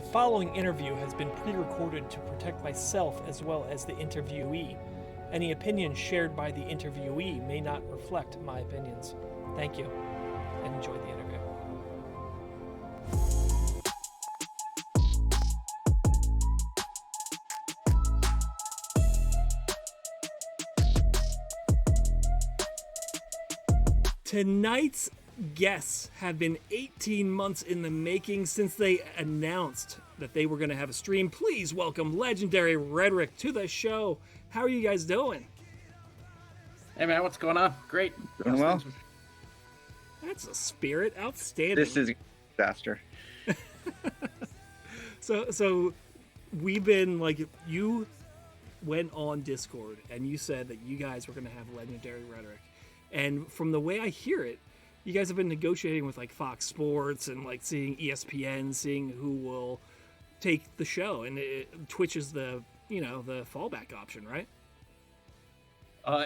The following interview has been pre-recorded to protect myself as well as the interviewee. Any opinions shared by the interviewee may not reflect my opinions. Thank you, and enjoy the interview. Tonight's guests have been 18 months in the making since they announced that they were going to have a stream. Please welcome Legendary Redoric to the show. How are you guys doing? Hey man, what's going on? Great. Doing well. That's a spirit. Outstanding. This is a disaster. So we've been like, you went on Discord and you said that you guys were going to have Legendary Redoric. And from the way I hear it, you guys have been negotiating with like Fox Sports and like seeing ESPN, seeing who will take the show, and Twitch is the the fallback option, right?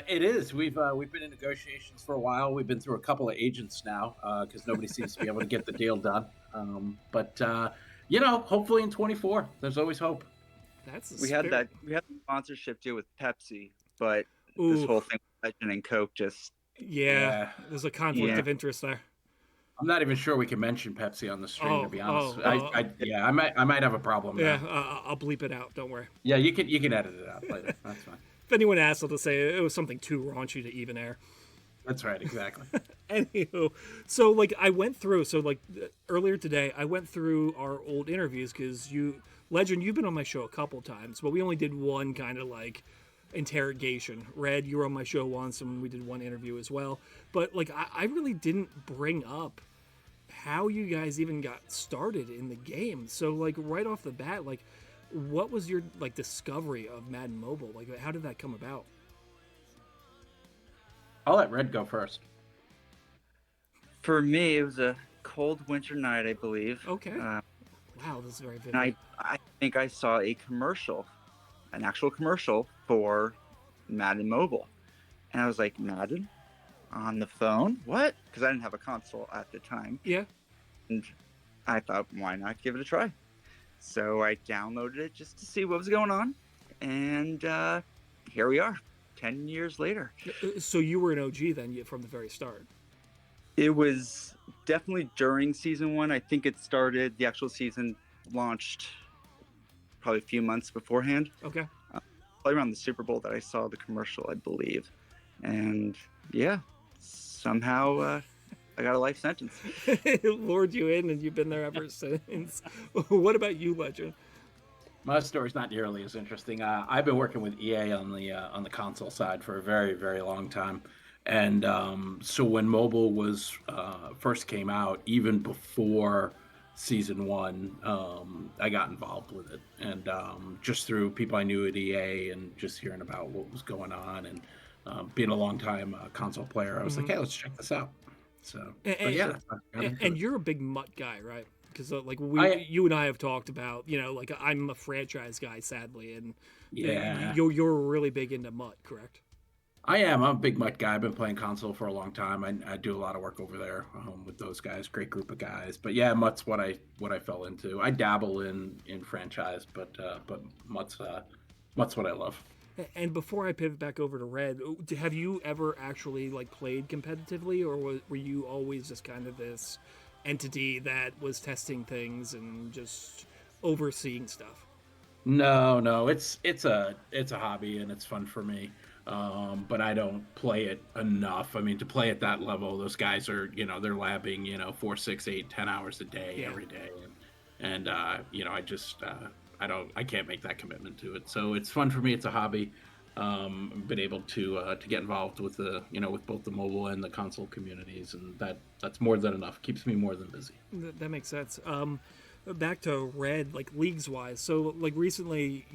It is. We've been in negotiations for a while. We've been through a couple of agents now because nobody seems to be able to get the deal done. But hopefully in 24, there's always hope. We had the sponsorship deal with Pepsi, but this whole thing with Legend and Coke just. Yeah, there's a conflict of interest there. I'm not even sure we can mention Pepsi on the stream, to be honest. I might have a problem. Yeah, I'll bleep it out. Don't worry. Yeah, you can edit it out later. That's fine. If anyone asks, I'll just say it was something too raunchy to even air. That's right, exactly. Anywho, so like I went through, earlier today I went through our old interviews because Legend, you've been on my show a couple times, but we only did one kind of like interrogation. Red, you were on my show once and we did one interview as well, but like I really didn't bring up how you guys even got started in the game. So like right off the bat, like what was your like discovery of Madden Mobile? Like how did that come about? I'll let Red go first. For me, it was a cold winter night, I believe. Okay. Wow, this is very vivid. And I think I saw a commercial, an actual commercial for Madden Mobile. And I was like, Madden? On the phone? What? Because I didn't have a console at the time. Yeah. And I thought, why not give it a try? So I downloaded it just to see what was going on. And here we are, 10 years later. So you were an OG then from the very start? It was definitely during season one. I think it started, the actual season launched probably a few months beforehand. Okay. Probably around the Super Bowl that I saw the commercial, I believe. And yeah, somehow I got a life sentence. It lured you in and you've been there ever since. What about you, Legend? My story's not nearly as interesting. I've been working with EA on the console side for a very, very long time. And so when mobile was first came out, even before season one, I got involved with it, and just through people I knew at EA and just hearing about what was going on, and being a long time console player, I was like, hey, let's check this out. So, and you're a big MUT guy, right? Because like you and I have talked about, like I'm a franchise guy, sadly, and you're really big into MUT, correct? I am. I'm a big MUT guy. I've been playing console for a long time. I do a lot of work over there with those guys. Great group of guys. But yeah, MUT's what I fell into. I dabble in franchise, but MUT's what I love. And before I pivot back over to Red, have you ever actually like played competitively, or were you always just kind of this entity that was testing things and just overseeing stuff? No. It's a hobby and it's fun for me. But I don't play it enough. I mean, to play at that level, those guys are, they're labbing, 4, 6, 8, 10 hours a day, every day. And I can't make that commitment to it. So it's fun for me. It's a hobby. Been able to get involved with with both the mobile and the console communities. And that's more than enough. Keeps me more than busy. That makes sense. Back to Red, like leagues wise. So like recently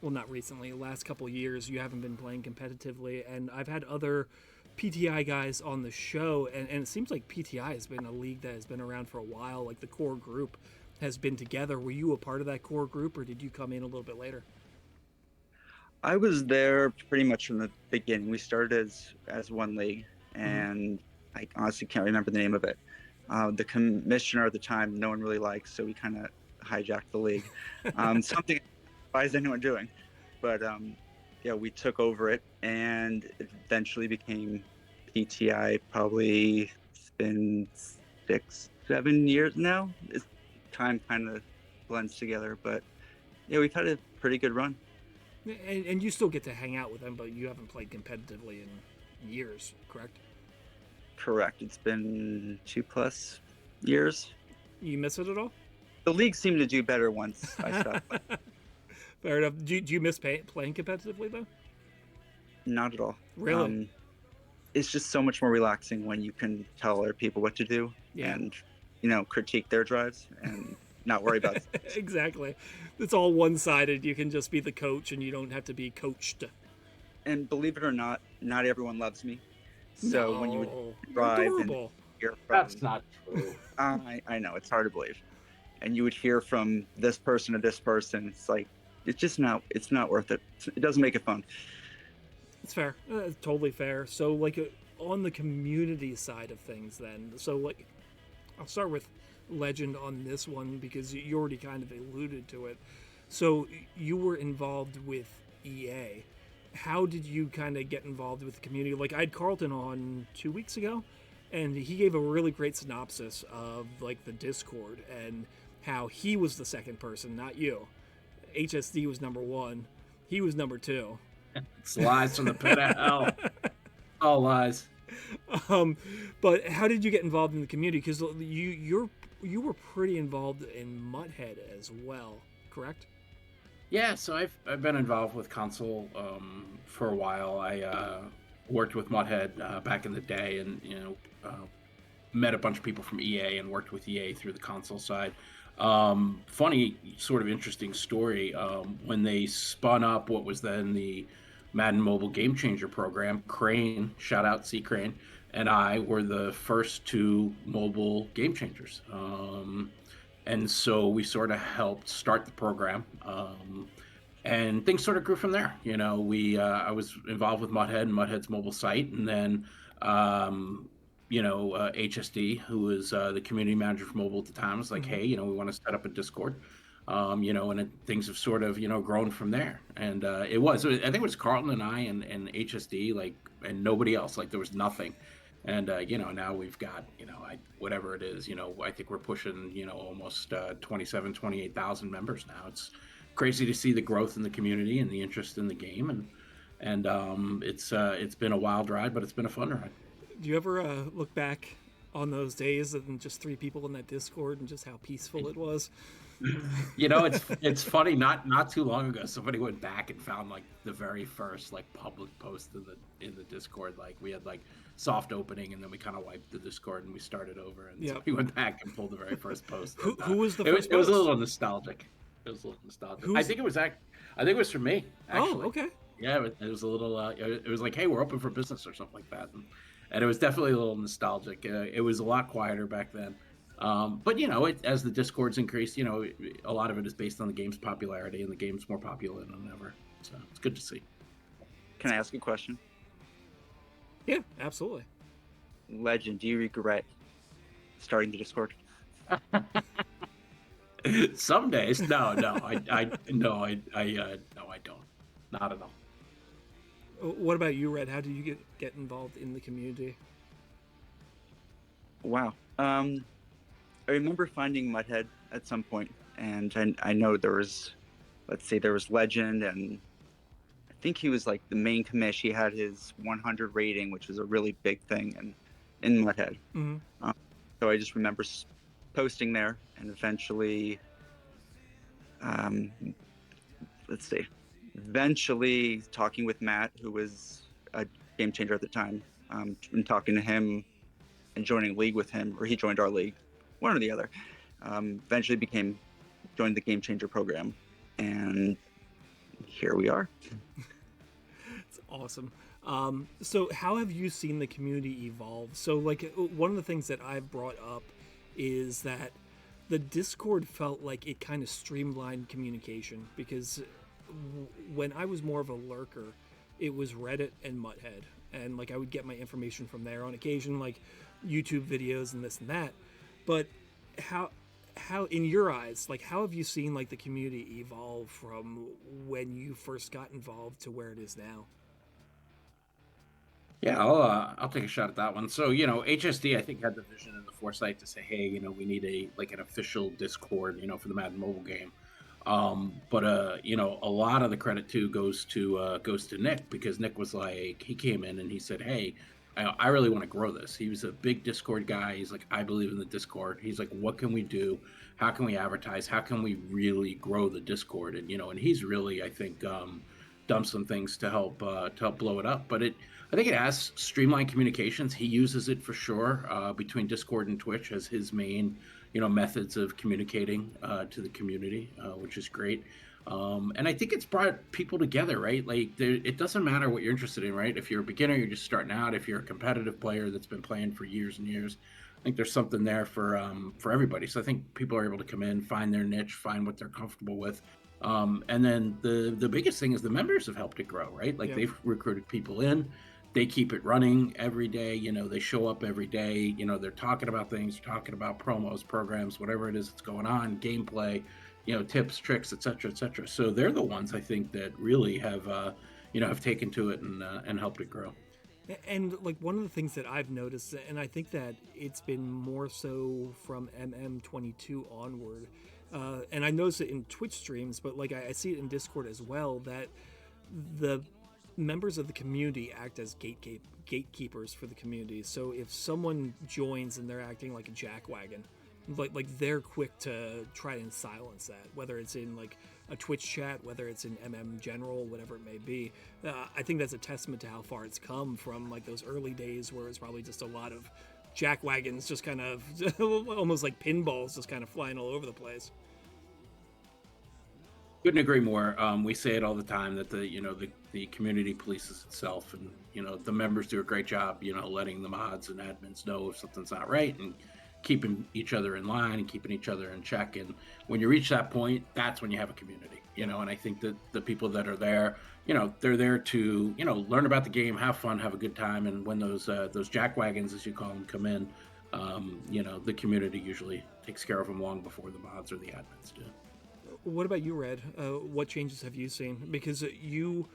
not recently, last couple of years, you haven't been playing competitively, and I've had other PTI guys on the show, and it seems like PTI has been a league that has been around for a while. Like the core group has been together. Were you a part of that core group, or did you come in a little bit later? I was there pretty much from the beginning. We started as one league, and I honestly can't remember the name of it. The commissioner at the time, no one really liked, so we kind of hijacked the league. Something why is anyone doing? But yeah, we took over it, and it eventually became PTI. Probably it's been 6-7 years now. Time kind of blends together, but yeah, we've had a pretty good run. And you still get to hang out with them, but you haven't played competitively in years, correct? Correct. It's been 2+ years. You miss it at all? The league seemed to do better once I stopped. Fair enough. Do you miss playing competitively, though? Not at all. Really? It's just so much more relaxing when you can tell other people what to do and, critique their drives and not worry about it. Exactly. It's all one-sided. You can just be the coach, and you don't have to be coached. And believe it or not everyone loves me. So when you would drive adorable. and hear from... That's not true. I know, it's hard to believe. And you would hear from this person to this person. It's like, it's not worth it. It doesn't make it fun. It's fair. Totally fair. So, like, on the community side of things, then, so, like, I'll start with Legend on this one because you already kind of alluded to it. So, you were involved with EA. How did you kind of get involved with the community? Like, I had Carlton on 2 weeks ago, and he gave a really great synopsis of, like, the Discord and how he was the second person, not you. HSD was number 1. He was number 2. It's lies from the pit of hell. All lies. But how did you get involved in the community? Because you were pretty involved in Mutthead as well, correct? Yeah, so I've been involved with console for a while. I worked with Mutthead back in the day, and met a bunch of people from EA and worked with EA through the console side. Funny, sort of interesting story. When they spun up what was then the Madden Mobile Game Changer program, Crane, shout out C Crane, and I were the first 2 mobile game changers. And so we sort of helped start the program. And things sort of grew from there. I was involved with Mutthead and Mutthead's mobile site, and then HSD, who was the community manager for mobile at the time, was like, hey, we want to set up a Discord, and things have sort of, grown from there. And I think it was Carlton and I and HSD, and nobody else, there was nothing. And, now we've got, whatever it is, I think we're pushing, almost 28,000 members now. It's crazy to see the growth in the community and the interest in the game. And it's been a wild ride, but it's been a fun ride. Do you ever look back on those days and just 3 people in that Discord and just how peaceful it was? It's funny. Not too long ago, somebody went back and found the very first public post in the Discord. We had soft opening, and then we kind of wiped the Discord and we started over. And so we went back and pulled the very first post. Who was the first? It was a little nostalgic. I think it was for me. Actually. Oh, okay. Yeah, it was a little. It was like, hey, we're open for business or something like that. And it was definitely a little nostalgic. It was a lot quieter back then. But, as the Discords increased, a lot of it is based on the game's popularity, and the game's more popular than ever. So it's good to see. Can I ask a question? Yeah, absolutely. Legend, do you regret starting the Discord? Some days. No, I don't. Not at all. What about you, Red? How did you get involved in the community? Wow. I remember finding Mudhead at some point, and I know there was Legend, and I think he was the main commish. He had his 100 rating, which was a really big thing in Mudhead. Mm-hmm. So I just remember posting there, and eventually, eventually talking with Matt, who was a game changer at the time, and talking to him and joining league with him, or he joined our league, one or the other. Eventually joined the Game Changer program, and here we are. It's awesome. So how have you seen the community evolve? So one of the things that I've brought up is that the Discord felt like it kind of streamlined communication, because when I was more of a lurker, it was Reddit and Mutthead, and I would get my information from there, on occasion YouTube videos and this and that. But how how in your eyes, like how have you seen like the community evolve from when you first got involved to where it is now? Yeah, I'll take a shot at that one. So, HSD I think had the vision and the foresight to say, hey, we need an official Discord, for the Madden mobile game. But a lot of the credit too goes to Nick, because Nick was like, he came in and he said, hey, I really want to grow this. He was a big Discord guy. He's like, I believe in the Discord. He's like, what can we do? How can we advertise? How can we really grow the Discord? And and he's really, I think, done some things to help blow it up. But I think it has streamlined communications. He uses it for sure, between Discord and Twitch as his main, methods of communicating to the community, which is great. And I think it's brought people together, right? Like, it doesn't matter what you're interested in, right? If you're a beginner, you're just starting out. If you're a competitive player that's been playing for years and years, I think there's something there for everybody. So I think people are able to come in, find their niche, find what they're comfortable with. And then the biggest thing is the members have helped it grow, right? Like, they've recruited people in. They keep it running every day. They show up every day. They're talking about things, talking about promos, programs, whatever it is that's going on, gameplay, tips, tricks, et cetera, et cetera. So they're the ones I think that really have taken to it and helped it grow. And like one of the things that I've noticed, and I think that it's been more so from MM22 onward, and I notice it in Twitch streams, but like I see it in Discord as well, that the members of the community act as gatekeepers for the community. So if someone joins and they're acting like a jackwagon, like they're quick to try and silence that, whether it's in like a Twitch chat, whether it's in general, whatever it may be. I think that's a testament to how far it's come from like those early days where it's probably just a lot of jackwagons just kind of almost like pinballs just kind of flying all over the place. Couldn't agree more. We say it all the time that the community polices itself, and the members do a great job, letting the mods and admins know if something's not right and keeping each other in line and keeping each other in check. And when you reach that point, that's when you have a community, and I think that the people that are there, they're there to learn about the game, have fun, have a good time. And when those jackwagons, as you call them, come in, the community usually takes care of them long before the mods or the admins do. What about you, Red? What changes have you seen? Because you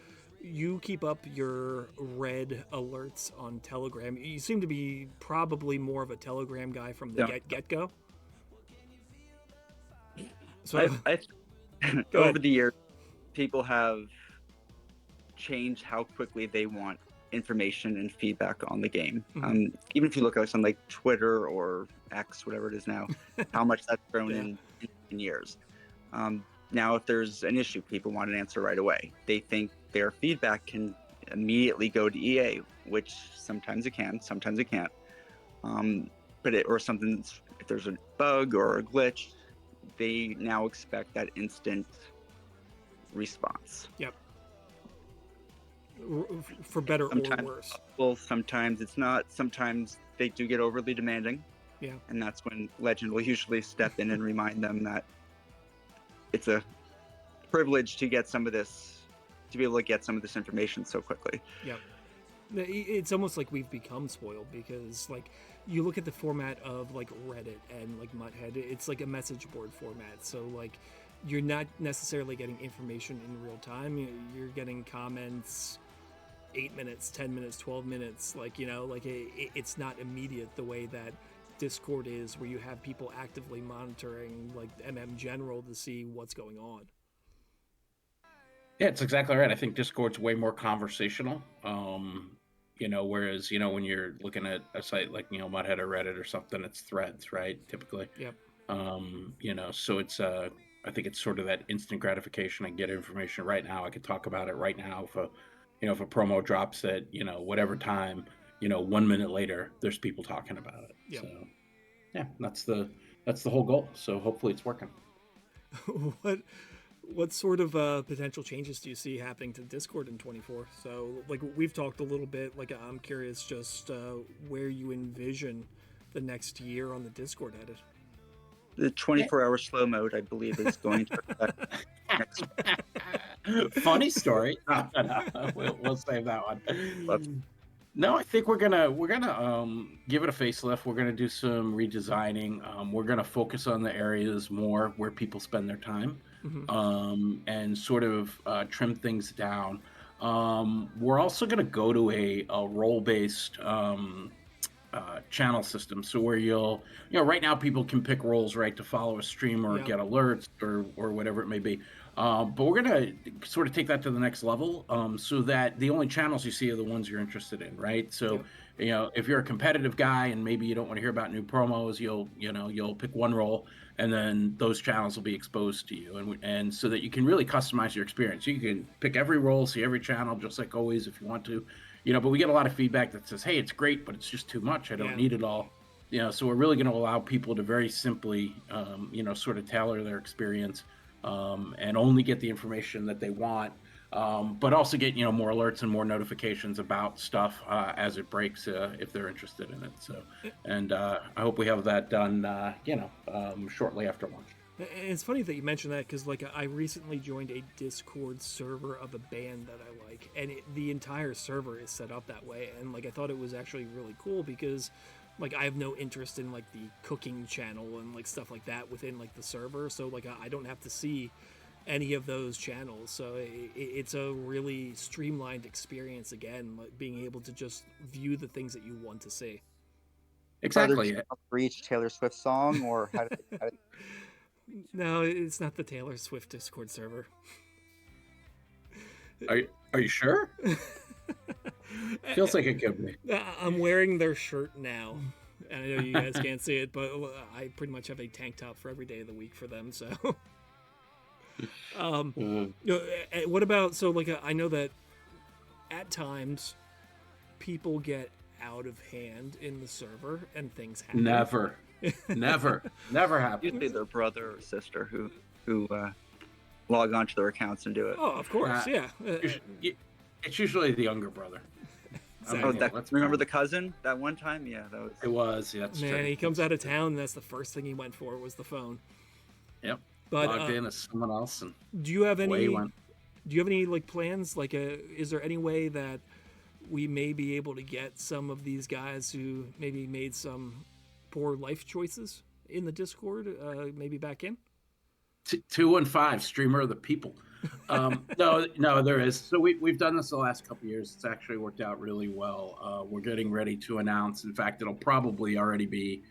keep up your Red alerts on Telegram. You seem to be probably more of a Telegram guy from the get-go. So I over the years, people have changed how quickly they want information and feedback on the game. Mm-hmm. Even if you look at something like Twitter or X, whatever it is now, how much that's grown in years. Now, if there's an issue, people want an answer right away. They think their feedback can immediately go to EA, which sometimes it can, sometimes it can't. Or something, if there's a bug or a glitch, they now expect that instant response. Yep. For better or worse. Well, sometimes it's not. Sometimes they do get overly demanding. Yeah. And that's when Legend will usually step in and remind them that it's a privilege to get some of this, to be able to get some of this information so quickly. Yep. It's almost like we've become spoiled, because like you look at the format of like Reddit and like Muthead, it's like a message board format. So like you're not necessarily getting information in real time. You're getting comments 8 minutes, 10 minutes, 12 minutes. Like, it's not immediate the way that Discord is, where you have people actively monitoring like General to see what's going on. Yeah, it's exactly right. I think Discord's way more conversational. Whereas, when you're looking at a site like, Muthead or Reddit or something, it's threads, right? Typically. Yep. So it's, I think it's sort of that instant gratification. I get information right now. I could talk about it right now. If a promo drops at, whatever time, 1 minute later, there's people talking about it. Yep. So yeah, that's the whole goal. So hopefully it's working. What sort of potential changes do you see happening to Discord in 24? So, like, we've talked a little bit. Like, I'm curious just where you envision the next year on the Discord headed. The 24-hour slow mode, I believe, is going to next Funny story. No. We'll save that one. No, I think we're gonna give it a facelift. We're gonna do some redesigning. We're gonna focus on the areas more where people spend their time, Hmm. and sort of trim things down. We're also gonna go to a role based channel system. So where right now people can pick roles, right, to follow a streamer or Yep. get alerts or whatever it may be. But we're gonna sort of take that to the next level, so that the only channels you see are the ones you're interested in, right? So Yep. if you're a competitive guy and maybe you don't want to hear about new promos, you'll pick one role, and then those channels will be exposed to you, and so that you can really customize your experience. You can pick every role, see every channel, just like always if you want to. But we get a lot of feedback that says, hey, it's great, but it's just too much. I don't Yeah. need it all. So we're really going to allow people to very simply, sort of tailor their experience, and only get the information that they want, but also get, more alerts and more notifications about stuff as it breaks, if they're interested in it. So, and I hope we have that done, shortly after launch. And it's funny that you mentioned that because, like, I recently joined a Discord server of a band that I like, and the entire server is set up that way. And like, I thought it was actually really cool because, like, I have no interest in like the cooking channel and like stuff like that within like the server, so like I don't have to see any of those channels. So it's a really streamlined experience again, like being able to just view the things that you want to see. Are there Exactly. channels for each Taylor Swift song, or how do No, it's not the Taylor Swift Discord server. Are you sure? Feels like it could be. I'm wearing their shirt now. And I know you guys can't see it, but I pretty much have a tank top for every day of the week for them. So, what about I know that at times people get out of hand in the server and things happen. Never, never happens. usually their brother or sister who log onto their accounts and do it? Oh, of course, yeah. It's usually the younger brother. Exactly. Remember the cousin that one time? Yeah, that was. It was. Yeah, that's true. Man, he comes out of town, and that's the first thing he went for was the phone. Yep. But Logged in as someone else, and do you have away any? he went. Do you have any like plans? Like, is there any way that we may be able to get some of these guys who maybe made some poor life choices in the Discord, maybe back in? 215 streamer of the people. No, there is. So we've done this the last couple of years. It's actually worked out really well. We're getting ready to announce. In fact, it'll probably already be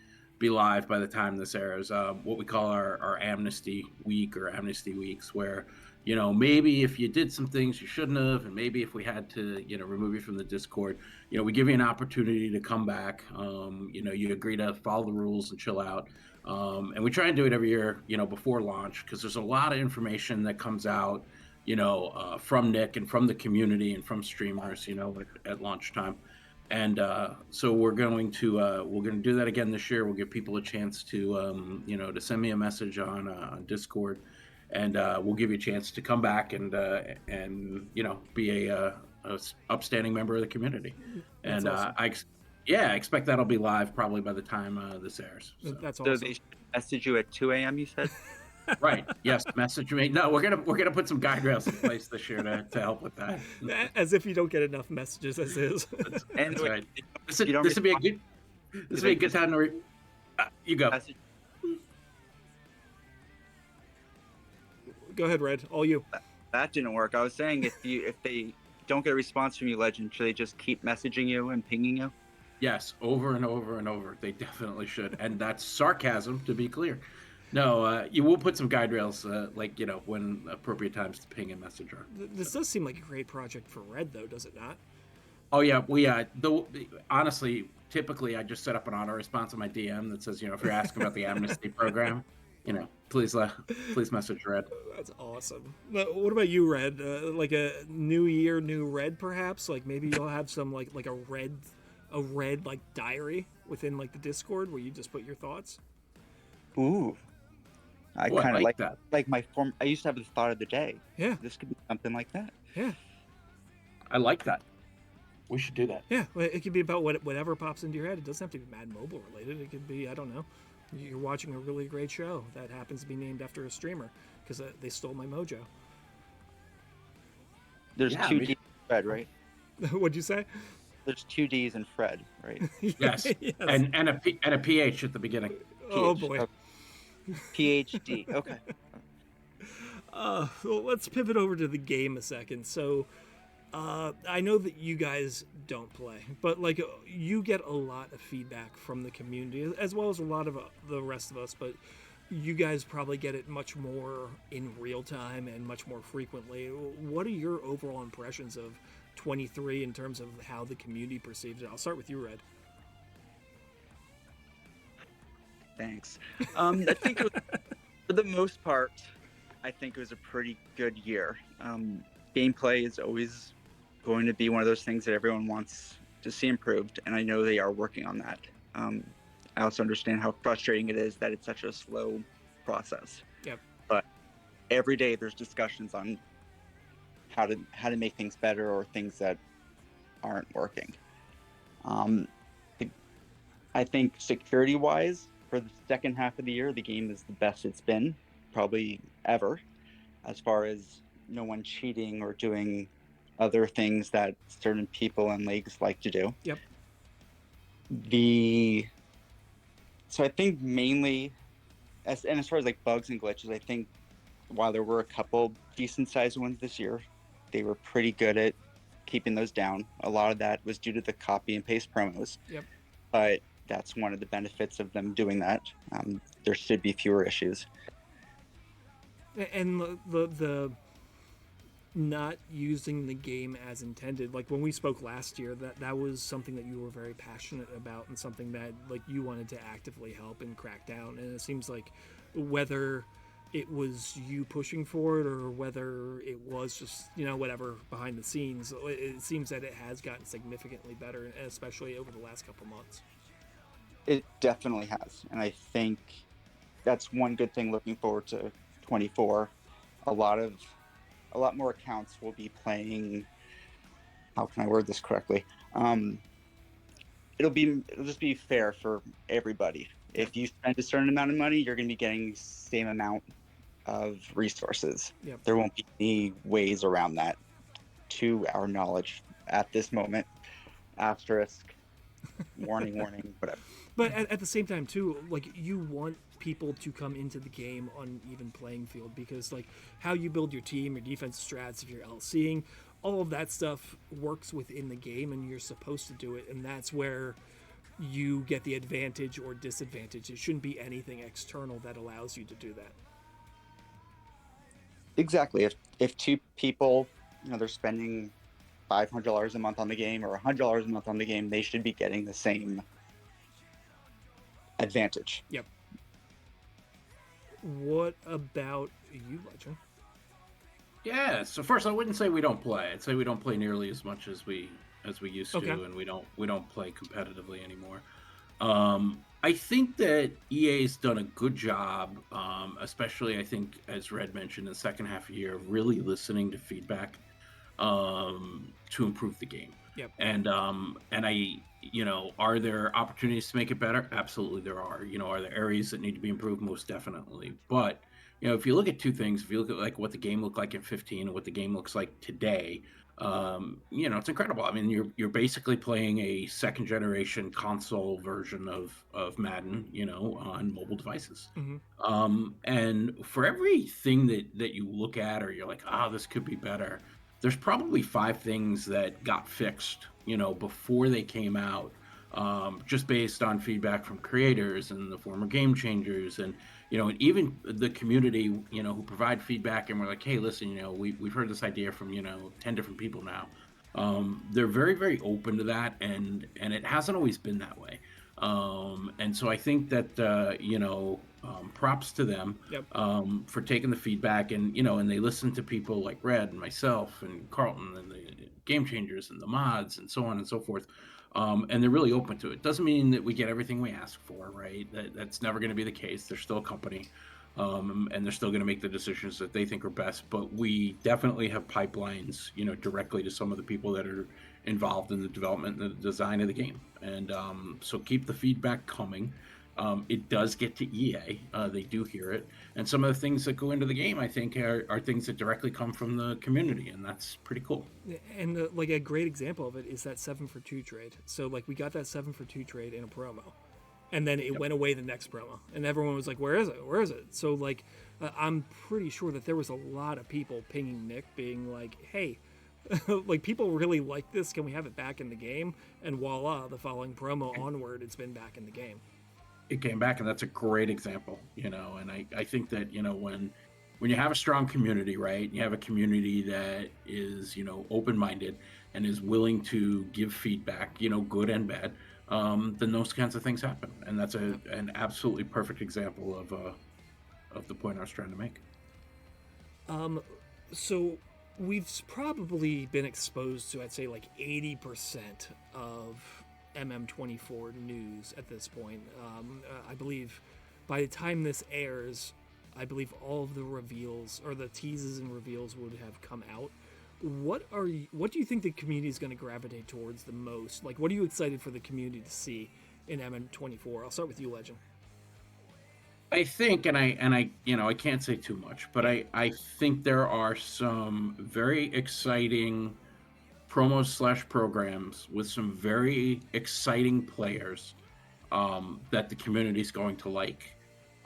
live by the time this airs. What we call our amnesty week or amnesty weeks, where maybe if you did some things you shouldn't have, and maybe if we had to remove you from the Discord, we give you an opportunity to come back. You agree to follow the rules and chill out. And we try and do it every year, before launch, because there's a lot of information that comes out, from Nick and from the community and from streamers, at launch time. And so we're going to do that again this year. We'll give people a chance to, to send me a message on Discord, and we'll give you a chance to come back and be a upstanding member of the community. That's And awesome. I expect that'll be live probably by the time this airs. So. That's So awesome. they message you at 2 a.m. You said. Right. Yes. Message me. No, we're gonna put some guide rails in place this year to help with that. As if you don't get enough messages as is. And That's right. This you don't would be a good time to. You go. message. Go ahead, Red. All you. That didn't work. I was saying if they don't get a response from you, Legend, should they just keep messaging you and pinging you? Yes, over and over and over. They definitely should, and that's sarcasm, to be clear. No, you will put some guide rails, when appropriate times to ping and message her. This does seem like a great project for Red, though, does it not? Oh yeah, honestly, typically I just set up an auto response on my DM that says, if you're asking about the amnesty program, please message Red. That's awesome. What about you, Red? Like a new year, new Red, perhaps? Like maybe you'll have some like a red like diary within like the Discord where you just put your thoughts. Ooh. I Oh, I kind of like that. like my form. I used to have the thought of the day. Yeah, This could be something like that. yeah, I like that. We should do that. yeah. Well, it could be about whatever pops into your head. It doesn't have to be Mad Mobile related. It could be, I don't know, you're watching a really great show that happens to be named after a streamer because they stole my mojo. There's Yeah, two we- deep red, right? What'd you say? there's two D's in Fred, right? Yes, Yes. and a PH at the beginning. Oh PH. boy. Oh, PhD. Okay. Well, let's pivot over to the game a second. So, I know that you guys don't play, but like you get a lot of feedback from the community as well as a lot of the rest of us. But you guys probably get it much more in real time and much more frequently. What are your overall impressions of 23 in terms of how the community perceives it? I'll start with you, Red. Thanks. I think it was, for the most part, I think it was a pretty good year. Gameplay is always going to be one of those things that everyone wants to see improved, and I know they are working on that. I also understand how frustrating it is that it's such a slow process. Yep. But every day there's discussions on how to make things better or things that aren't working. I think security-wise, for the second half of the year, the game is the best it's been probably ever, as far as no one cheating or doing other things that certain people and leagues like to do. Yep. So I think mainly, as far as like bugs and glitches, I think while there were a couple decent sized ones this year, they were pretty good at keeping those down. A lot of that was due to the copy and paste promos. Yep. But that's one of the benefits of them doing that. There should be fewer issues. And the not using the game as intended, like when we spoke last year, that was something that you were very passionate about and something that like you wanted to actively help and crack down. And it seems like whether it was you pushing for it or whether it was just whatever behind the scenes, it seems that it has gotten significantly better, especially over the last couple months. It definitely has, and I think that's one good thing looking forward to 24. A lot more accounts will be playing. How can I word this correctly? It'll just be fair for everybody. If you spend a certain amount of money, you're going to be getting the same amount of resources. Yep. There won't be any ways around that, to our knowledge, at this moment. Asterisk. Warning, whatever. But at the same time, too, like you want people to come into the game on even playing field because, like, how you build your team, your defensive strats, if you're LCing, all of that stuff works within the game, and you're supposed to do it, and that's where you get the advantage or disadvantage. It shouldn't be anything external that allows you to do that. Exactly. If two people, they're spending $500 a month on the game or $100 a month on the game, they should be getting the same advantage. Yep. What about you, Legend? Yeah. So first, I wouldn't say we don't play. I'd say we don't play nearly as much as we used to, and we don't play competitively anymore. I think that EA's done a good job, especially I think as Red mentioned in the second half of the year, really listening to feedback to improve the game. Yep. And I, are there opportunities to make it better? Absolutely, there are. Are there areas that need to be improved? Most definitely. But if you look at two things, if you look at like what the game looked like in 15 and what the game looks like today, it's incredible. I mean, you're basically playing a second generation console version of Madden, on mobile devices. Mm-hmm. And for everything that you look at, or you're like, this could be better, there's probably 5 things that got fixed, before they came out, just based on feedback from creators and the former game changers, and and even the community, who provide feedback, and we're like, hey, listen, we've heard this idea from 10 different people now. They're very, very open to that, and it hasn't always been that way. And so I think that props to them. Yep. For taking the feedback, and and they listen to people like Red and myself and Carlton and the game changers and the mods and so on and so forth. And they're really open to it. Doesn't mean that we get everything we ask for, right? That's never going to be the case. They're still a company, and they're still going to make the decisions that they think are best. But we definitely have pipelines, directly to some of the people that are involved in the development and the design of the game. And so keep the feedback coming. It does get to EA. They do hear it. And some of the things that go into the game, I think, are things that directly come from the community. And that's pretty cool. And like a great example of it is that 7-for-2 trade. So like we got that 7-for-2 trade in a promo, and then it went away the next promo, and everyone was like, "Where is it? Where is it?" So like, I'm pretty sure that there was a lot of people pinging Nick, being like, "Hey, like people really like this. Can we have it back in the game?" And voila, the following promo onward, it's been back in the game. It came back, and that's a great example, and I think that, when you have a strong community, right, you have a community that is, open-minded and is willing to give feedback, good and bad, then those kinds of things happen. And that's an absolutely perfect example of the point I was trying to make. So we've probably been exposed to, I'd say, like 80% of MM24 news at this point. I believe by the time this airs, I believe all of the reveals or the teases and reveals would have come out. What do you think the community is going to gravitate towards the most? Like, what are you excited for the community to see in MM24? I'll start with you, Legend. I think, and I can't say too much, but I think there are some very exciting promos / programs with some very exciting players that the community is going to like.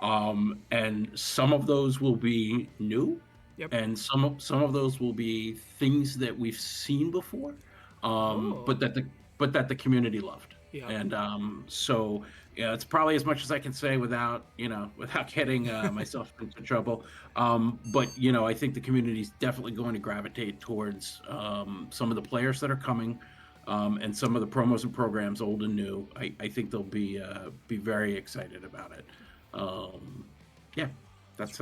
And some of those will be new, Yep. and some of those will be things that we've seen before, but that the community loved. Yeah. And so yeah, it's probably as much as I can say without getting myself into trouble. But I think the community is definitely going to gravitate towards some of the players that are coming, and some of the promos and programs, old and new. I think they'll be very excited about it. Yeah, that's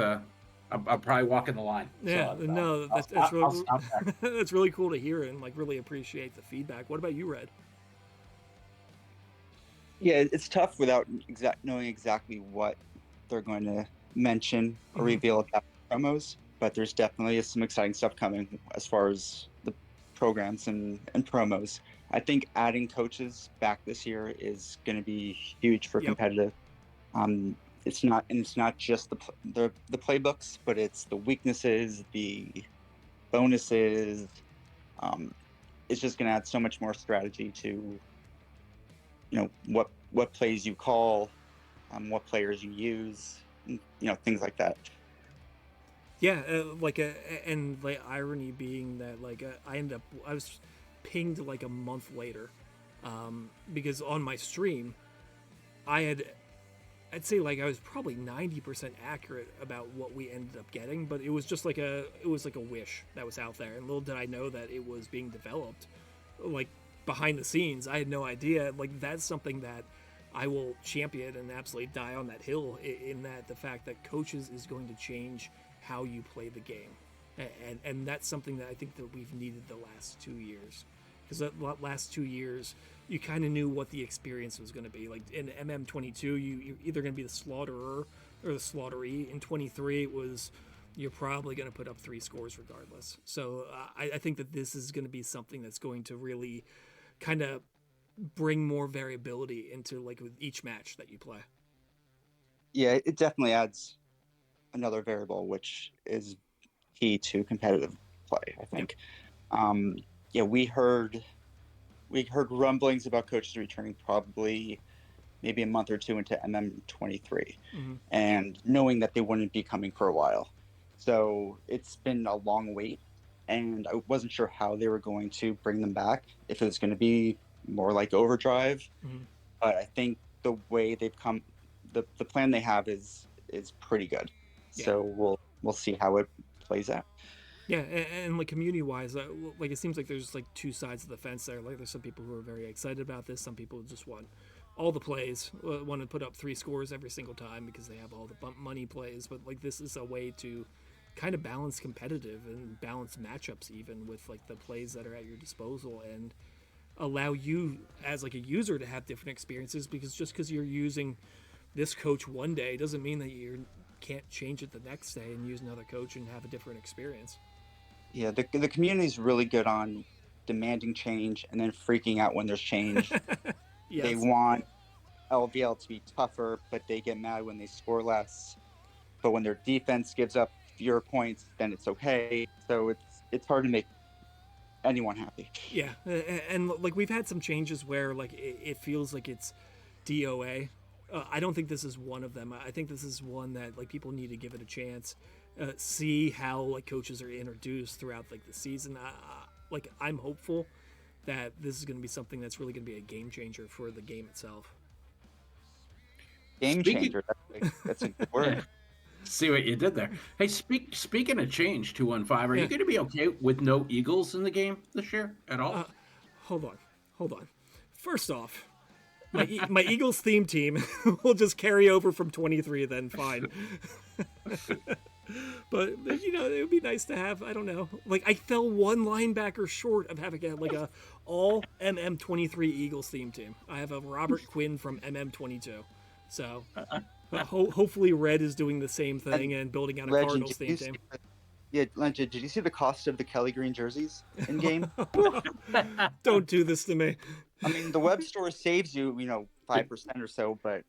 I'm probably walking the line. Yeah, so, no, that's I'll really stop there. that's really cool to hear and like really appreciate the feedback. What about you, Red? Yeah, it's tough without knowing exactly what they're going to mention or reveal about promos, but there's definitely some exciting stuff coming as far as the programs and promos. I think adding coaches back this year is going to be huge for competitive. It's not just the playbooks, but it's the weaknesses, the bonuses. It's just going to add so much more strategy to what plays you call, what players you use, things like that. Yeah, and like irony being that like I was pinged like a month later, because on my stream, I'd say like I was probably 90% accurate about what we ended up getting, but it was just like a wish that was out there, and little did I know that it was being developed, like behind the scenes. I had no idea. Like that's something that I will champion and absolutely die on that hill, in that the fact that coaches is going to change how you play the game, and that's something that I think that we've needed the last 2 years, because the last 2 years you kind of knew what the experience was going to be. Like in MM22, you're either going to be the slaughterer or the slaughtery. In 23, it was you're probably going to put up 3 scores regardless. So I think that this is going to be something that's going to really kind of bring more variability into like with each match that you play. Yeah, it definitely adds another variable, which is key to competitive play, I think. Yeah, we heard rumblings about coaches returning probably maybe a month or two into MM23, and knowing that they wouldn't be coming for a while. So it's been a long wait, and I wasn't sure how they were going to bring them back, if it was going to be more like Overdrive. But I think the way they've come, the plan they have is pretty good. So we'll see how it plays out. Yeah, and like community wise, like it seems like there's like two sides of the fence there. Like there's some people who are very excited about this. Some people just want all the plays, want to put up 3 scores every single time because they have all the money plays. But like this is a way to kind of balance competitive and balance matchups even with like the plays that are at your disposal, and allow you as like a user to have different experiences, because just because you're using this coach one day doesn't mean that you can't change it the next day and use another coach and have a different experience. Yeah, the community is really good on demanding change and then freaking out when there's change. Yes. They want LVL to be tougher, but they get mad when they score less. But when their defense gives up fewer points, then it's okay. So it's hard to make anyone happy. Yeah, and like we've had some changes where like it feels like it's DOA. I don't think this is one of them. I think this is one that like people need to give it a chance, see how like coaches are introduced throughout like the season. Like I'm hopeful that this is going to be something that's really going to be a game changer for the game itself. Game changer. That's a good word. See what you did there. Hey, speaking of change, 215, are you going to be okay with no Eagles in the game this year at all? Hold on. First off, my Eagles theme team will just carry over from 23, then fine. But you know, it would be nice to have. I don't know. Like I fell one linebacker short of having a all MM23 Eagles theme team. I have a Robert Quinn from MM22, so. Hopefully, Red is doing the same thing and building out a Cardinals theme team. Yeah, Legend, did you see the cost of the Kelly Green jerseys in game? Don't do this to me. I mean, the web store saves you, 5% or so, but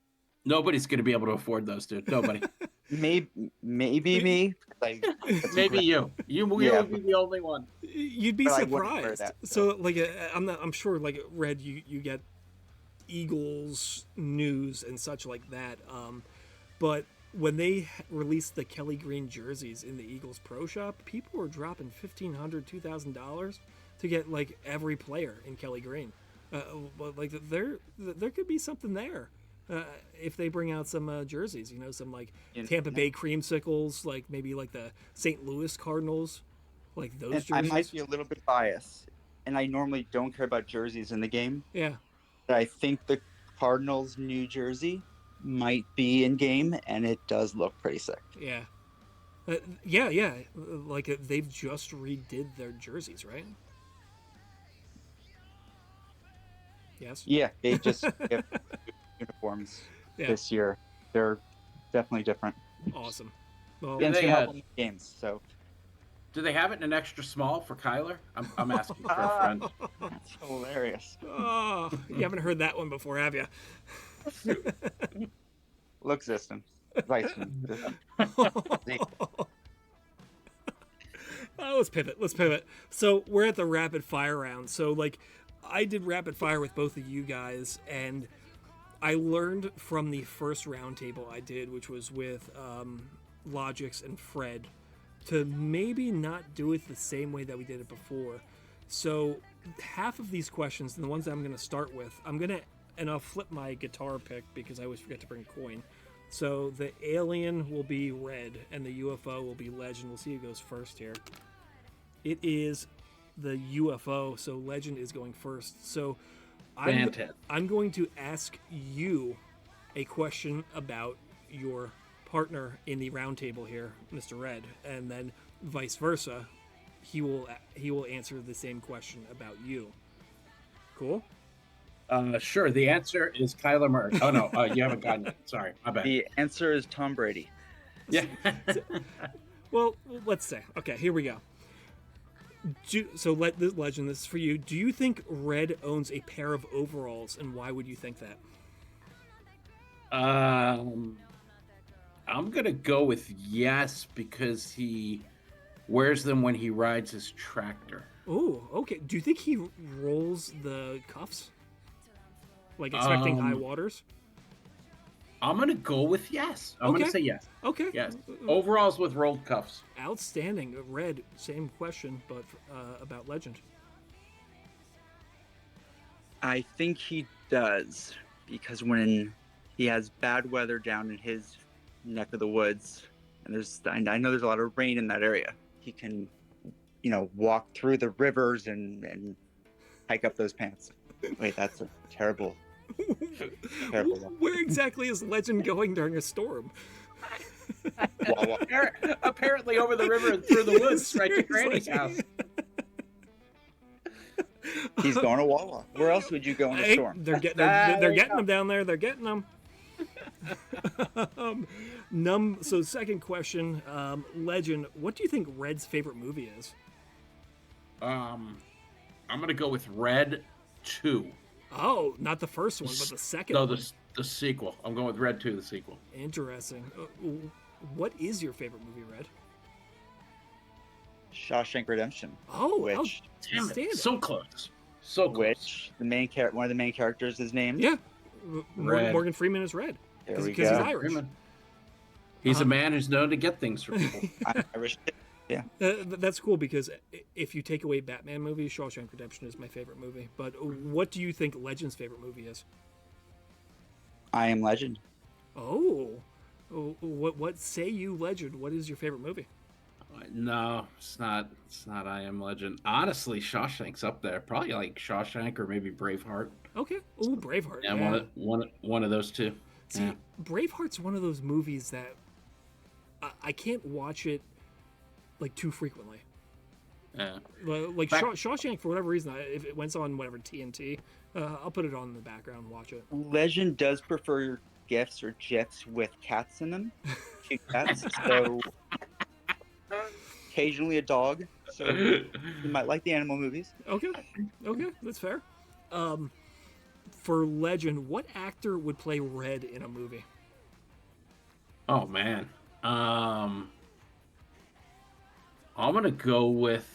nobody's going to be able to afford those, dude. Nobody. Maybe me. Maybe you. You will be the only one. You'd be surprised. So, like, I'm sure, like, Red, you get Eagles news and such like that, but when they released the Kelly Green jerseys in the Eagles Pro Shop, people were dropping $1,500, $2,000 to get like every player in Kelly Green. But like there could be something there if they bring out some jerseys, some like Tampa Bay creamsicles, like maybe like the St. Louis Cardinals, like those jerseys. I might be a little bit biased, and I normally don't care about jerseys in the game. Yeah. I think the Cardinals' New Jersey might be in game, and it does look pretty sick. Yeah. Yeah. Like they've just redid their jerseys, right? Yes. Yeah, they just get uniforms this year. They're definitely different. Awesome. Well, and they have games. So, do they have it in an extra small for Kyler? I'm asking for a friend. That's hilarious. Oh, you haven't heard that one before, have you? Look, system. Right. Let's pivot. So we're at the rapid fire round. So like, I did rapid fire with both of you guys, and I learned from the first round table I did, which was with Logix and Fred, to maybe not do it the same way that we did it before. So half of these questions, and the ones that I'm going to start with, and I'll flip my guitar pick because I always forget to bring a coin. So the alien will be Red, and the UFO will be Legend. We'll see who goes first here. It is the UFO, so Legend is going first. So I'm going to ask you a question about your partner in the round table here, Mr. Red, and then vice versa. He will answer the same question about you. Cool? Sure. The answer is Kyler Murray. Oh no, you haven't gotten it. Sorry, my bad. The answer is Tom Brady. Yeah. Well, let's say. Okay, here we go. Legend, this is for you. Do you think Red owns a pair of overalls, and why would you think that? I'm gonna go with yes because he wears them when he rides his tractor. Oh, okay. Do you think he rolls the cuffs? Like expecting high waters? I'm gonna go with yes. I'm gonna say yes. Okay. Yes. Overalls with rolled cuffs. Outstanding. Red, same question, but about Legend. I think he does, because when he has bad weather down in his neck of the woods, and I know there's a lot of rain in that area, he can, walk through the rivers and hike up those pants. Wait, that's a terrible Where exactly is Legend going during a storm? Apparently over the river and through the woods, right to Granny's house. He's going to Wawa. Where else would you go in a storm? They're getting them down there. They're getting them. So second question, Legend, what do you think Red's favorite movie is? I'm gonna go with Red 2. Oh, not the first one, but the second. No, one. The sequel. I'm going with Red 2, the sequel. Interesting. What is your favorite movie, Red? Shawshank Redemption. Oh, which Damn stand it. it. So close. So close. which one of the main characters is named. Yeah, Red. Morgan Freeman is Red There we because go. he's Irish. Freeman. He's a man who's known to get things for people. Irish. Yeah. That's cool because if you take away Batman movies, Shawshank Redemption is my favorite movie. But what do you think Legend's favorite movie is? I Am Legend. Oh, what say you, Legend? What is your favorite movie? No, it's not. It's not I Am Legend. Honestly, Shawshank's up there. Probably like Shawshank or maybe Braveheart. Okay. Oh, Braveheart. Yeah, Yeah. one of those two. See, Yeah. Braveheart's one of those movies that I can't watch it like too frequently. Yeah. Like Shawshank, for whatever reason, if it went on whatever TNT, I'll put it on in the background and watch it. Legend does prefer GIFs or GIFs with cats in them. Cute cats. So occasionally a dog. So you might like the animal movies. Okay, that's fair. For Legend, what actor would play Red in a movie? Oh man. I'm gonna go with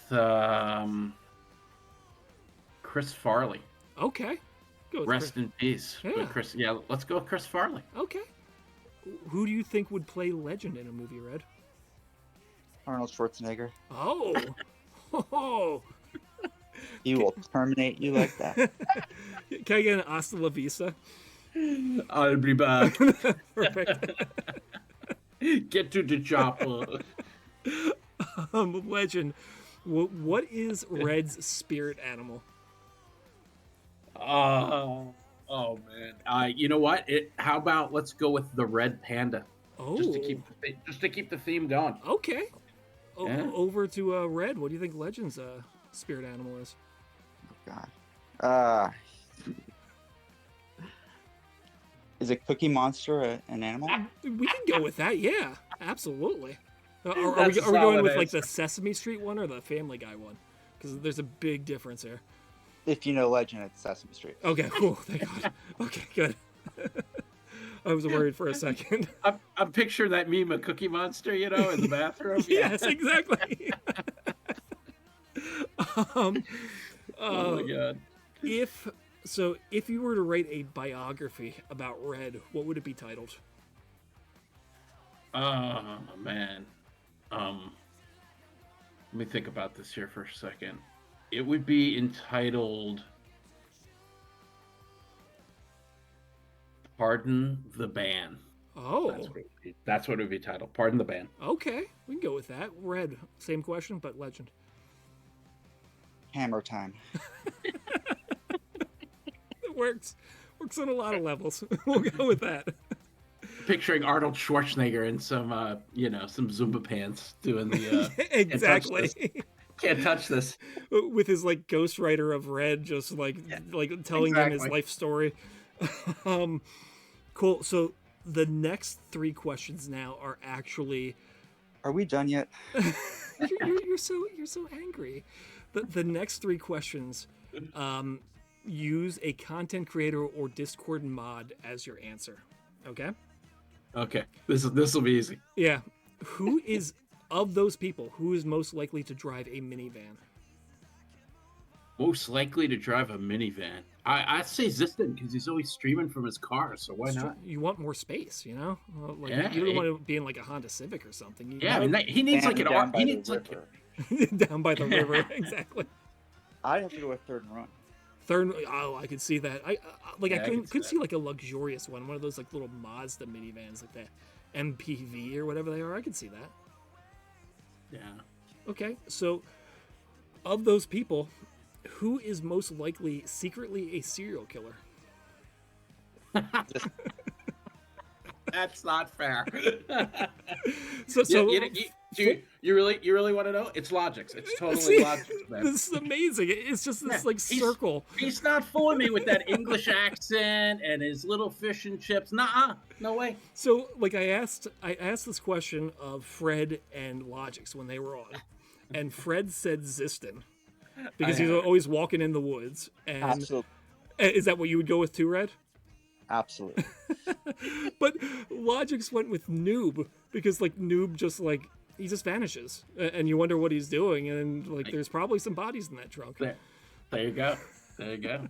Chris Farley. Okay, go with Rest in peace. Yeah. With Chris. Yeah, let's go with Chris Farley. Okay, who do you think would play Legend in a movie, Red? Arnold Schwarzenegger. Oh, oh. He will terminate you like that. Can I get an hasta la vista? I'll be back. Perfect. Get to the chopper. Legend, what is Red's spirit animal? Oh man. You know what? How about let's go with the red panda, Oh, just to keep the theme going. okay. Yeah. Over to Red. What do you think Legend's spirit animal is? God. Is a Cookie Monster an animal? We can go with that. Yeah, absolutely. Are we That's a going solid with like answer. the Sesame Street one or the Family Guy one? Because there's a big difference here. If you know Legend, it's Sesame Street. Okay, cool. Thank God. Okay, good. I was worried for a second. I'm picturing that meme of Cookie Monster, in the bathroom. Yes, exactly. Oh my god. If you were to write a biography about Red, what would it be titled? Oh man. Let me think about this here for a second. It would be entitled Pardon the Ban. Oh, That's what it would be titled. Pardon the Ban. okay. We can go with that. Red, same question, but Legend. Hammer Time. It works. Works on a lot of levels. We'll go with that. Picturing Arnold Schwarzenegger in some some Zumba pants doing the Exactly. Can't touch this. With his like ghostwriter of Red, just like telling him his exactly. life story. Cool. So the next three questions now are actually. Are we done yet? You're so angry. The next three questions, use a content creator or Discord mod as your answer. Okay. Okay. This will be easy. Yeah. Who is of those people? Who is most likely to drive a minivan? Most likely to drive a minivan. I'd say Ziston because he's always streaming from his car, so why not? You want more space, you know? Like Yeah, you don't want to be in like a Honda Civic or something. Yeah, I mean, he needs like an down R. by He the needs like river. down by the river. Exactly. I'd have to go with Third and Run. Third. Oh, I could see that. I Yeah, I couldn't could see see like a luxurious one of those like little Mazda minivans, like the MPV or whatever they are. I could see that. Yeah. Okay, so of those people, who is most likely secretly a serial killer? That's not fair. So you really want to know? It's Logics. It's totally see, Logics, man. this is amazing. It's just this like he's- circle. He's not fooling me with that English accent and his little fish and chips. Nuh-uh. No way. So like I asked this question of Fred and Logix when they were on, and Fred said Ziston because he's always walking in the woods. And Absolutely. is that what you would go with too, Red? Absolutely. But Logix went with Noob because like Noob just like he just vanishes, and you wonder what he's doing, and like there's probably some bodies in that trunk. There you go. There you go.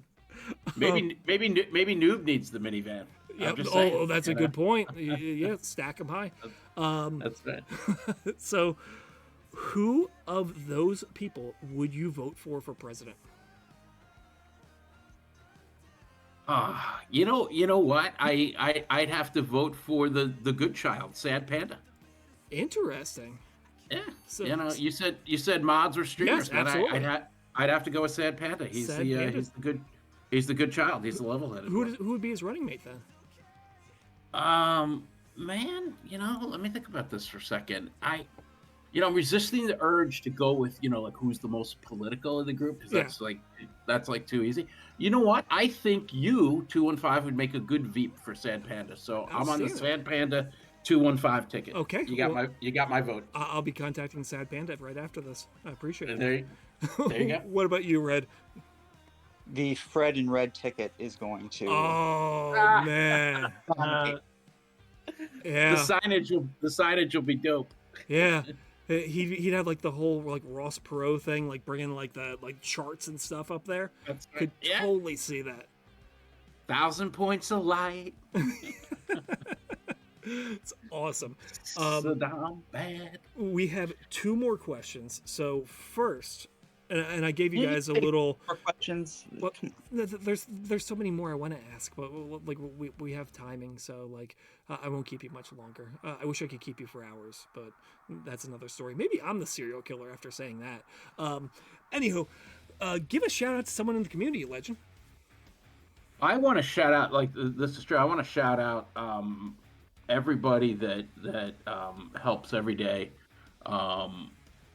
Maybe Noob needs the minivan. Yeah. I'm just saying, Oh, that's a good point. Yeah, stack them high. That's right. So, who of those people would you vote for president? You know what? I'd have to vote for the good child, Sad Panda. Interesting. Yeah. So- you said mods or streamers, Yes, man. absolutely. I'd have to go with Sad Panda. He's Sad Panda. he's the good child. He's the level-headed one. Who would be his running mate then? Man, let me think about this for a second. I'm resisting the urge to go with, like who's the most political of the group because that's like too easy. You know what? I think you 215 would make a good Veep for Sad Panda. So I'm on the Sad Panda 215 ticket. Okay, you got my vote. I'll be contacting Sad Panda right after this. I appreciate it. There you go. What about you, Red? The Fred and Red ticket is going to. Oh man. Yeah. The signage will be dope. Yeah. He'd have like the whole like Ross Perot thing, like bringing like the like charts and stuff up there. That's right. Could Yeah. totally see that. 1,000 points of light. It's awesome. So damn bad. We have 2 more questions. So first, and I gave you guys a little. More questions. Well, there's so many more I want to ask, but like we have timing, so like I won't keep you much longer. I wish I could keep you for hours, but that's another story. Maybe I'm the serial killer after saying that. Anywho, give a shout out to someone in the community, Legend. I want to shout out, like this is true. I want to shout out everybody that helps every day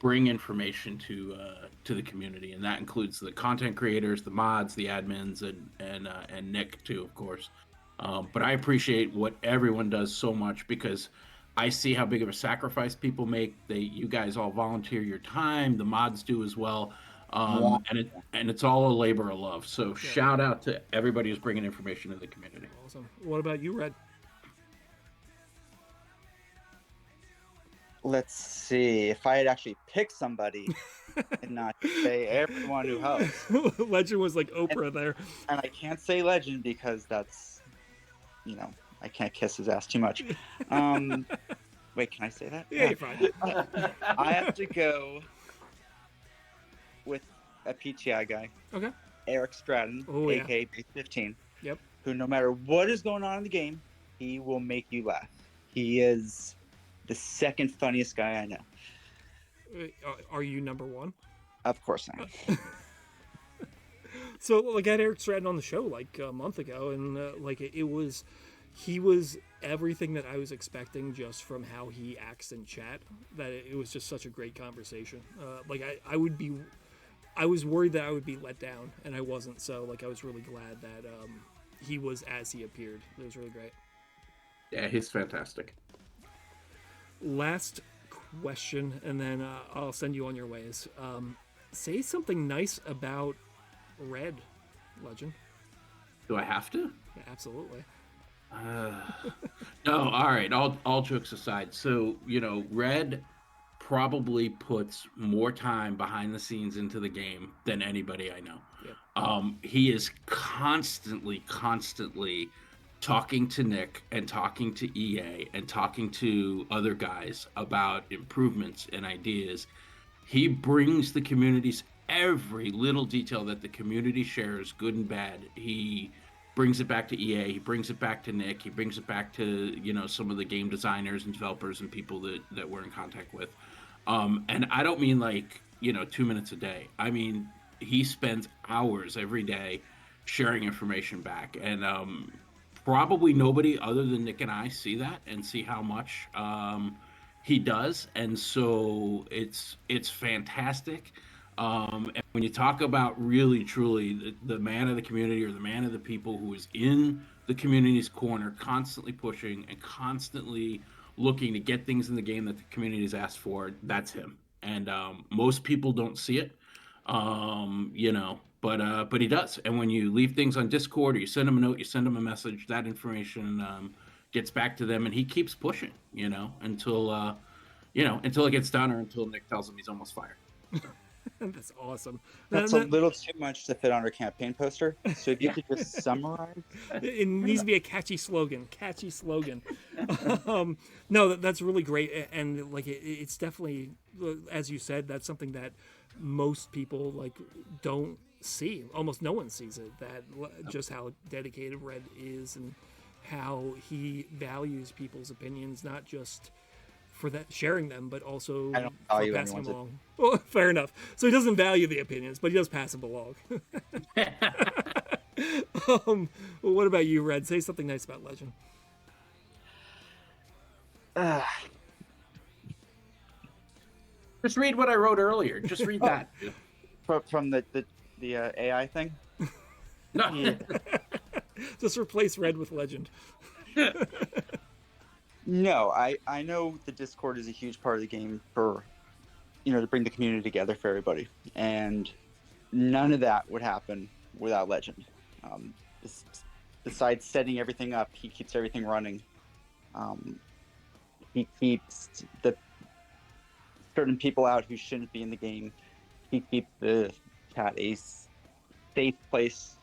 bring information to the community, and that includes the content creators, the mods, the admins, and Nick too, of course. But I appreciate what everyone does so much because I see how big of a sacrifice people make. You guys all volunteer your time. The mods do as well. And it's all a labor of love. So shout out to everybody who's bringing information to the community. Awesome. What about you, Red? Let's see. If I had actually picked somebody and not say everyone who helps. Legend was like Oprah there. And I can't say Legend because that's, I can't kiss his ass too much. Wait, can I say that? Yeah, you're fine. I have to go with a PTI guy. Okay. Eric Stratton, aka Base 15. Yep. Who, no matter what is going on in the game, he will make you laugh. He is the second funniest guy I know. Are you number 1? Of course I am. So, like, I had Eric Stratton on the show like a month ago, and like he was everything that I was expecting just from how he acts in chat. That it was just such a great conversation. Like I was worried that I would be let down, and I wasn't. So, like, I was really glad that he was as he appeared. It was really great. Yeah, he's fantastic. Last question, and then I'll send you on your ways. Say something nice about Red, Legend. Do I have to? Yeah, absolutely. No, all right. All jokes aside, so Red probably puts more time behind the scenes into the game than anybody I know. Yep. He is constantly talking to Nick and talking to EA and talking to other guys about improvements and ideas. He brings the communities every little detail that the community shares, good and bad. He brings it back to EA. He brings it back to Nick. He brings it back to some of the game designers and developers and people that we're in contact with. And I don't mean like 2 minutes a day. I mean he spends hours every day sharing information back, and probably nobody other than Nick and I see that and see how much he does, and so it's fantastic. And when you talk about really truly the man of the community or the man of the people who is in the community's corner, constantly pushing and constantly looking to get things in the game that the community has asked for, that's him. And most people don't see it. but he does. And when you leave things on Discord or you send him a note, you send him a message, that information gets back to them, and he keeps pushing, until it gets done or until Nick tells him he's almost fired. That's awesome. That's a little too much to fit on our campaign poster. So if you could just summarize. It needs to be a catchy slogan. No, that's really great. And like, it's definitely, as you said, that's something that most people like don't see. Almost no one sees it, that just how dedicated Red is and how he values people's opinions, not just for that sharing them, but also I don't for value passing them anyone's along. Well, fair enough. So he doesn't value the opinions, but he does pass them along. Well, what about you, Red? Say something nice about Legend. Just read what I wrote earlier. Just read that. From the AI thing? No. Yeah. Just replace Red with Legend. No, I know the Discord is a huge part of the game for, to bring the community together for everybody. And none of that would happen without Legend. Besides setting everything up, he keeps everything running. He keeps the certain people out who shouldn't be in the game. He keeps the chat a safe place,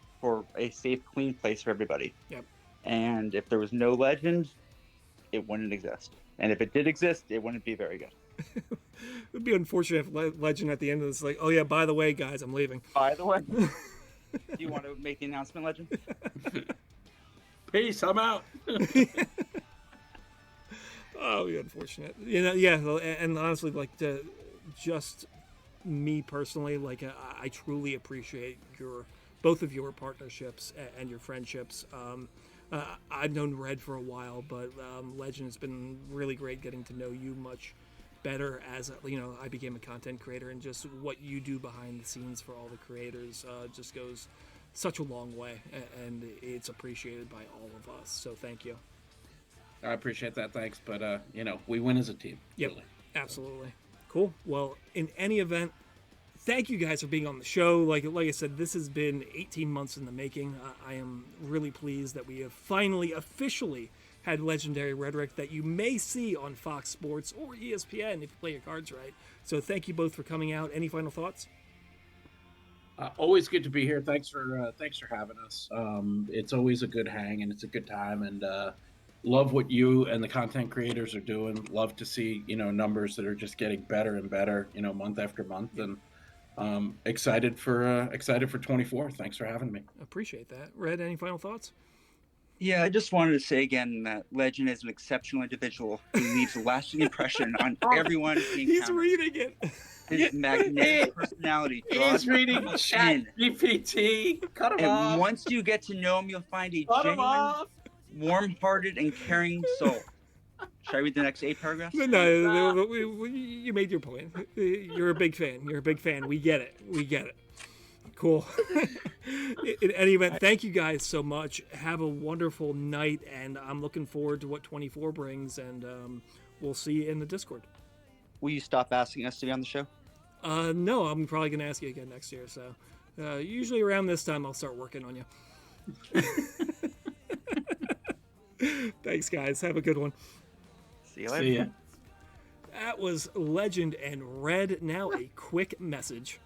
a safe, clean place for everybody. Yep. And if there was no Legend, it wouldn't exist. And if it did exist, it wouldn't be very good. It would be unfortunate if Legend at the end of this, like, oh yeah, by the way, guys, I'm leaving. By the way, do you want to make the announcement, Legend? Peace, I'm out. Oh, it'd be unfortunate. Yeah, and honestly, like, just me personally, like, I truly appreciate both of your partnerships and your friendships. I've known Red for a while, but Legend has been really great getting to know you much better as I became a content creator, and just what you do behind the scenes for all the creators just goes such a long way, and it's appreciated by all of us. So thank you. I appreciate that. Thanks. But, we win as a team. Yep, really. absolutely. Cool. Well, in any event, thank you guys for being on the show. Like I said, this has been 18 months in the making. I am really pleased that we have finally officially had Legendary Redoric that you may see on Fox Sports or ESPN if you play your cards right. So thank you both for coming out. Any final thoughts? Always good to be here. Thanks for having us. It's always a good hang, and it's a good time, and love what you and the content creators are doing. Love to see numbers that are just getting better and better month after month, and excited for 24. Thanks for having me. Appreciate that. Red, any final thoughts? Yeah, I just wanted to say again that Legend is an exceptional individual who leaves a lasting impression on everyone he encounters. He's reading it. His magnetic personality draws He's reading Chat GPT. Cut him and off. once you get to know him, you'll find a Cut him genuine, off. warm-hearted, and caring soul. Should I read the next 8 paragraphs? No, you made your point. You're a big fan. We get it. Cool. In any event, thank you guys so much. Have a wonderful night, and I'm looking forward to what 24 brings, and we'll see you in the Discord. Will you stop asking us to be on the show? No, I'm probably going to ask you again next year, so usually around this time I'll start working on you. Thanks, guys. Have a good one. See you later. See ya. That was Legend and Red. Now a quick message.